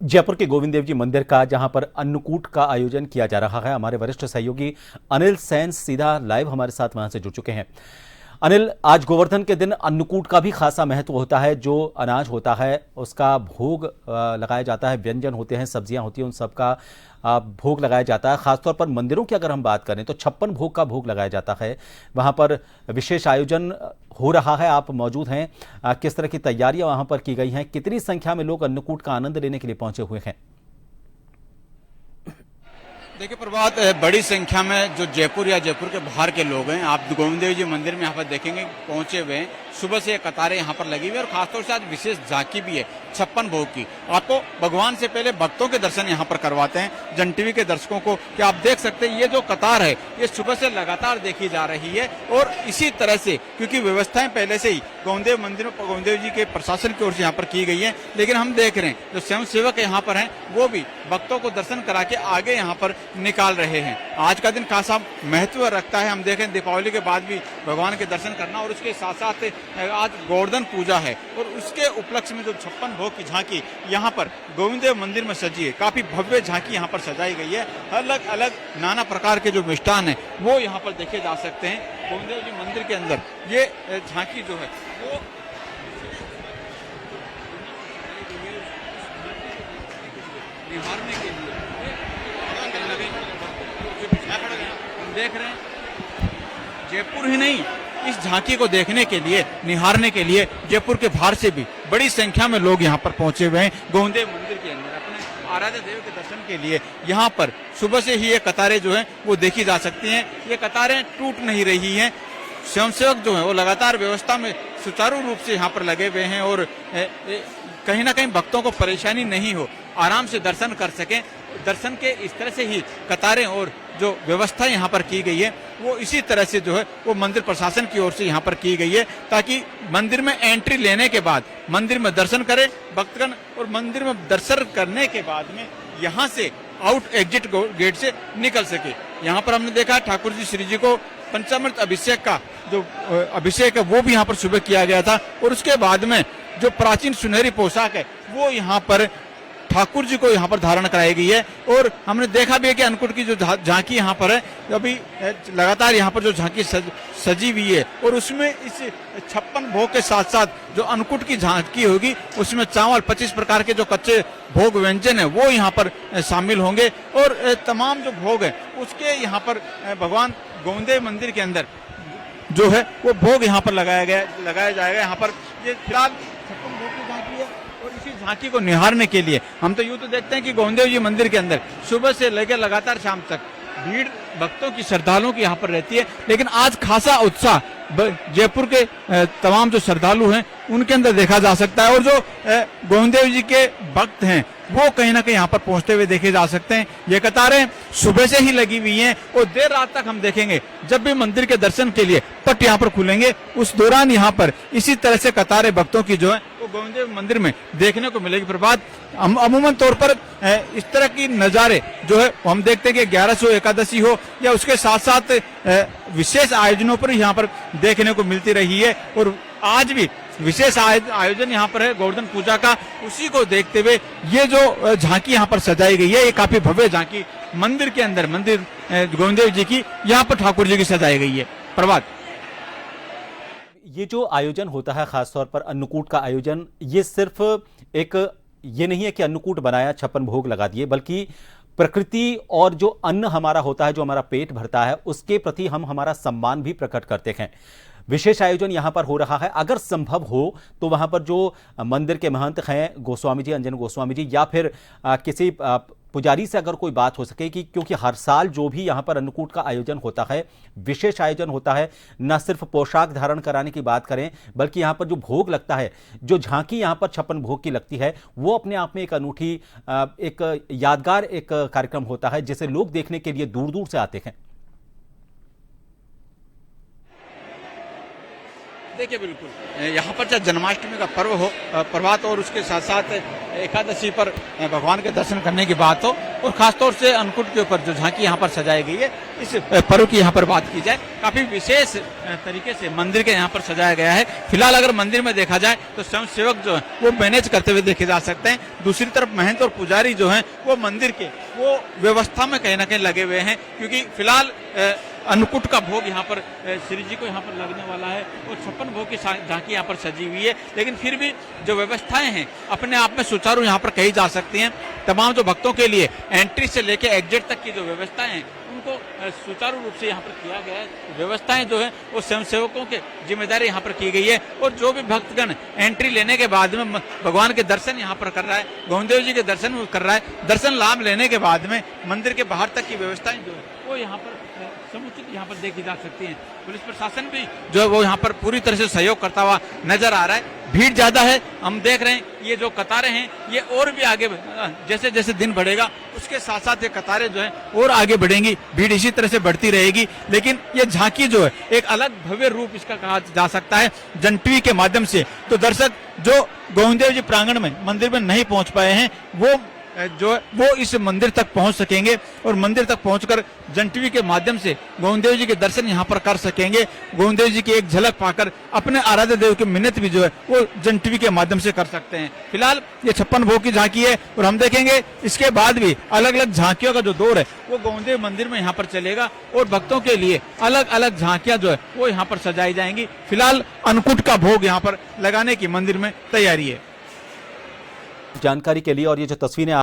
जयपुर के गोविंद देव जी मंदिर का जहां पर अन्नकूट का आयोजन किया जा रहा है। हमारे वरिष्ठ सहयोगी अनिल सैन सीधा लाइव हमारे साथ वहां से जुड़ चुके हैं। अनिल, आज गोवर्धन के दिन अन्नकूट का भी खासा महत्व होता है। जो अनाज होता है उसका भोग लगाया जाता है, व्यंजन होते हैं, सब्जियां होती हैं, उन सब का भोग लगाया जाता है। खासतौर पर मंदिरों की अगर हम बात करें तो 56 भोग का भोग लगाया जाता है। वहां पर विशेष आयोजन हो रहा है, आप मौजूद हैं। किस तरह की तैयारियां वहां पर की गई हैं? कितनी संख्या में लोग अन्नकूट का आनंद लेने के लिए पहुंचे हुए हैं? देखिए प्रभात, बड़ी संख्या में जो जयपुर या जयपुर के बाहर के लोग हैं, आप गोविंद देव जी मंदिर में यहाँ पर देखेंगे पहुंचे हुए हैं। सुबह से कतारें यहाँ पर लगी हुई है और खासतौर से आज विशेष झांकी भी है 56 भोग की। आपको भगवान से पहले भक्तों के दर्शन यहाँ पर करवाते हैं। जन टीवी के दर्शकों को कि आप देख सकते हैं, ये जो कतार है ये सुबह से लगातार देखी जा रही है। और इसी तरह से क्योंकि व्यवस्थाएं पहले से ही गोविंद देव मंदिर में गोविंद देव जी के प्रशासन की ओर से यहाँ पर की गई है, लेकिन हम देख रहे हैं जो स्वयं सेवक यहाँ पर हैं वो भी भक्तों को दर्शन करा के आगे यहाँ पर निकाल रहे हैं। आज का दिन खासा महत्व रखता है। हम देखें दीपावली के बाद भी भगवान के दर्शन करना, और उसके साथ साथ आज गोवर्धन पूजा है और उसके उपलक्ष्य में जो 56 भोग की झांकी यहाँ पर गोविंद देव मंदिर में सजी है। काफी भव्य झांकी यहाँ पर सजाई गई है। अलग अलग नाना प्रकार के जो मिष्ठान है वो यहाँ पर देखे जा सकते हैं। गोविंद देव जी मंदिर के अंदर ये झांकी जो है वो निहारने के लिए हम देख रहे हैं। जयपुर ही नहीं, इस झांकी को देखने के लिए, निहारने के लिए जयपुर के बाहर से भी बड़ी संख्या में लोग यहाँ पर पहुंचे हुए हैं। गोविंद देव मंदिर के अंदर अपने आराध्य देव के दर्शन के लिए यहाँ पर सुबह से ही ये कतारें जो हैं वो देखी जा सकती हैं। ये कतारें टूट नहीं रही हैं। स्वयंसेवक जो है वो लगातार व्यवस्था में सुचारू रूप से यहाँ पर लगे हुए हैं और कहीं ना कहीं भक्तों को परेशानी नहीं हो, आराम से दर्शन कर सकें। दर्शन के इस तरह से ही कतारें और जो व्यवस्था यहाँ पर की गई है वो इसी तरह से जो है वो मंदिर प्रशासन की ओर से यहाँ पर की गई है, ताकि मंदिर में एंट्री लेने के बाद मंदिर में दर्शन करें भक्तगण, और मंदिर में दर्शन करने के बाद में यहाँ से आउट एग्जिट गेट से निकल सके। यहाँ पर हमने देखा ठाकुर जी श्री जी को पंचामृत अभिषेक का जो अभिषेक है वो भी यहाँ पर सुबह किया गया था, और उसके बाद में जो प्राचीन सुनहरी पोशाक है वो यहाँ पर ठाकुर जी को यहाँ पर धारण कराई गई है। और हमने देखा भी है कि अन्नकूट की जो झांकी यहाँ पर है, अभी लगातार यहाँ पर जो झांकी सजी हुई है, और उसमें इस 56 भोग के साथ साथ जो अन्नकूट की झांकी होगी उसमें चावल 25 प्रकार के जो कच्चे भोग व्यंजन है वो यहाँ पर शामिल होंगे। और तमाम जो भोग है उसके यहाँ पर भगवान गोविंद देव मंदिर के अंदर जो है वो भोग यहाँ पर लगाया जाएगा। यहाँ पर ये फिलहाल 56 भोग की झांकी है, और इसी झांकी को निहारने के लिए हम तो यूं तो देखते हैं कि गोविंद देव जी मंदिर के अंदर सुबह से लेकर लगातार शाम तक भीड़ भक्तों की, श्रद्धालुओं की यहाँ पर रहती है। लेकिन आज खासा उत्साह जयपुर के तमाम जो श्रद्धालु हैं उनके अंदर देखा जा सकता है, और जो गोविंद देव जी के भक्त हैं वो कहीं ना कहीं यहाँ पर पहुंचते हुए देखे जा सकते हैं। ये कतारें सुबह से ही लगी हुई हैं और देर रात तक हम देखेंगे। जब भी मंदिर के दर्शन के लिए पट यहाँ पर खुलेंगे उस दौरान यहाँ पर इसी तरह से कतारें भक्तों की जो है वो गोविंद देव मंदिर में देखने को मिलेगी। प्रभात, अमूमन तौर पर इस तरह की नज़ारे जो है हम देखते हैं कि 1100 एकादशी हो या उसके साथ साथ विशेष आयोजनों पर यहाँ पर देखने को मिलती रही है, और आज भी विशेष आयोजन यहाँ पर है गोवर्धन पूजा का। उसी को देखते हुए ये जो झांकी यहाँ पर सजाई गई है, ये काफी भव्य झांकी मंदिर के अंदर, मंदिर गोविंद देव जी की यहाँ पर ठाकुर जी की सजाई गई है। प्रभात, ये जो आयोजन होता है खासतौर पर अन्नकूट का आयोजन, ये सिर्फ ये नहीं है कि अन्नकूट बनाया 56 भोग लगा दिए, बल्कि प्रकृति और जो अन्न हमारा होता है, जो हमारा पेट भरता है, उसके प्रति हम हमारा सम्मान भी प्रकट करते हैं। विशेष आयोजन यहां पर हो रहा है। अगर संभव हो तो वहां पर जो मंदिर के महंत हैं गोस्वामी जी, अंजन गोस्वामी जी, या फिर किसी पुजारी से अगर कोई बात हो सके कि क्योंकि हर साल जो भी यहाँ पर अन्नकूट का आयोजन होता है, विशेष आयोजन होता है, न सिर्फ पोशाक धारण कराने की बात करें बल्कि यहाँ पर जो भोग लगता है, जो झांकी यहाँ पर 56 भोग की लगती है, वो अपने आप में एक अनूठी, एक यादगार एक कार्यक्रम होता है जिसे लोग देखने के लिए दूर दूर से आते हैं। देखिए बिल्कुल यहाँ पर चाहे जन्माष्टमी का पर्व हो, प्रभात, और उसके साथ साथ एकादशी पर भगवान के दर्शन करने की बात हो और खासतौर से अन्नकूट के ऊपर जो झांकी यहाँ पर सजाई गई है, इस पर्व की यहाँ पर बात की जाए, काफी विशेष तरीके से मंदिर के यहाँ पर सजाया गया है। फिलहाल अगर मंदिर में देखा जाए तो स्वयं सेवक जो है वो मैनेज करते हुए देखे जा सकते हैं। दूसरी तरफ महंत और पुजारी जो हैं वो मंदिर के वो व्यवस्था में कहीं ना कहीं लगे हुए हैं, क्योंकि फिलहाल अन्नकूट का भोग यहाँ पर श्री जी को यहाँ पर लगने वाला है और 56 भोग की झांकी यहाँ पर सजी हुई है। लेकिन फिर भी जो व्यवस्थाएं हैं अपने आप में सुचारू यहाँ पर कही जा सकती हैं। तमाम जो भक्तों के लिए एंट्री से लेकर एग्जिट तक की जो व्यवस्थाएं हैं उनको सुचारू रूप से यहाँ पर किया गया है। व्यवस्थाएं जो है वो स्वयंसेवकों के जिम्मेदारी यहाँ पर की गई है और जो भी भक्तगण एंट्री लेने के बाद में भगवान के दर्शन यहाँ पर कर रहा है, गोविंदेव जी के दर्शन कर रहा है, दर्शन लाभ लेने के बाद में मंदिर के बाहर तक की व्यवस्थाएं जो है वो यहाँ पर समुचित यहाँ पर देखी जा सकती है। पुलिस प्रशासन भी जो है वो यहाँ पर पूरी तरह से सहयोग करता हुआ नजर आ रहा है। भीड़ ज्यादा है, हम देख रहे हैं ये जो कतारें हैं ये और भी आगे जैसे जैसे दिन बढ़ेगा उसके साथ साथ ये कतारें जो है और आगे बढ़ेंगी, भीड़ इसी तरह से बढ़ती रहेगी। लेकिन ये झांकी जो है एक अलग भव्य रूप इसका कहा जा सकता है जन टीवी के माध्यम से। तो दर्शक जो गोविंदेव जी प्रांगण में मंदिर में नहीं पहुंच पाए हैं वो जो है वो इस मंदिर तक पहुंच सकेंगे और मंदिर तक पहुंचकर जन टीवी के माध्यम से गोविंदेव जी के दर्शन यहां पर कर सकेंगे। गोविंदेव जी की एक झलक पाकर अपने आराध्य देव की मिन्नत भी जो है वो जन टीवी के माध्यम से कर सकते हैं। फिलहाल ये 56 भोग की झांकी है और हम देखेंगे इसके बाद भी अलग अलग झांकियों का जो दौर है वो गोविंदेव मंदिर में यहाँ पर चलेगा और भक्तों के लिए अलग अलग झांकियां जो है वो यहाँ पर सजाई जाएंगी। फिलहाल अन्नकूट का भोग यहाँ पर लगाने की मंदिर में तैयारी है। जानकारी के लिए और ये जो तस्वीरें